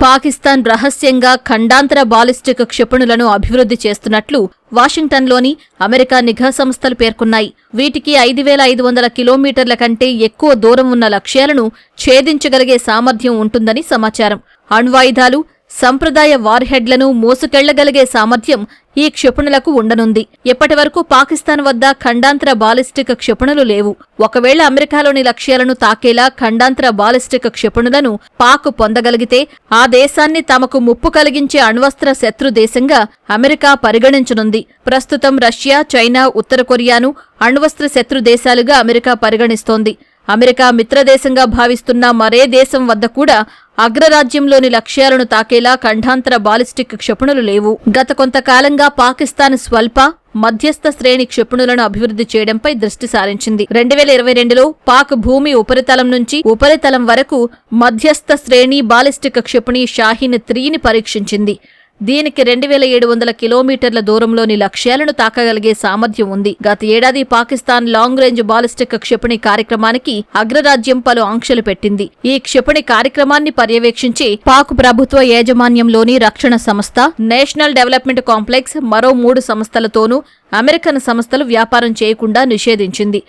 పాకిస్తాన్ రహస్యంగా ఖండాంతర బాలిస్టిక్ క్షిపణులను అభివృద్ధి చేస్తున్నట్లు వాషింగ్టన్లోని అమెరికా నిఘా సంస్థలు పేర్కొన్నాయి. వీటికి 5500 కిలోమీటర్ల కంటే ఎక్కువ దూరం ఉన్న లక్ష్యాలను ఛేదించగలిగే సామర్థ్యం ఉంటుందని సమాచారం. అణ్వాయుధాలు, సంప్రదాయ వార్హెడ్లను మోసుకెళ్లగలిగే సామర్థ్యం ఈ క్షిపణులకు ఉండనుంది. ఇప్పటివరకు పాకిస్తాన్ వద్ద ఖండాంతర బాలిస్టిక్ క్షిపణులు లేవు. ఒకవేళ అమెరికాలోని లక్ష్యాలను తాకేలా ఖండాంతర బాలిస్టిక్ క్షిపణులను పాక్ పొందగలిగితే ఆ దేశాన్ని తమకు ముప్పు కలిగించే అణ్వస్త్ర శత్రు దేశంగా అమెరికా పరిగణించనుంది. ప్రస్తుతం రష్యా, చైనా, ఉత్తర కొరియాను అణ్వస్త్ర శత్రు దేశాలుగా అమెరికా పరిగణిస్తోంది. అమెరికా మిత్రదేశంగా భావిస్తున్న మరే దేశం వద్ద కూడా అగ్రరాజ్యంలోని లక్ష్యాలను తాకేలా ఖండాంతర బాలిస్టిక్ క్షిపణులు లేవు. గత కొంతకాలంగా పాకిస్తాన్ స్వల్ప, మధ్యస్థ శ్రేణి క్షిపణులను అభివృద్ధి చేయడంపై దృష్టి సారించింది. 2022లో పాక్ భూమి ఉపరితలం నుంచి ఉపరితలం వరకు మధ్యస్థ శ్రేణి బాలిస్టిక్ క్షిపణి షాహీన్ 3ని పరీక్షించింది. దీనికి 2700 కిలోమీటర్ల దూరంలోని లక్ష్యాలను తాకగలిగే సామర్థ్యం ఉంది. గత ఏడాది పాకిస్తాన్ లాంగ్ రేంజ్ బాలిస్టిక్ క్షిపణి కార్యక్రమానికి అగ్రరాజ్యం పలు ఆంక్షలు పెట్టింది. ఈ క్షిపణి కార్యక్రమాన్ని పర్యవేక్షించి పాక్ ప్రభుత్వ యాజమాన్యంలోని రక్షణ సంస్థ, నేషనల్ డెవలప్మెంట్ కాంప్లెక్స్, మరో 3 సంస్థలతోనూ అమెరికన్ సంస్థలు వ్యాపారం చేయకుండా నిషేధించింది.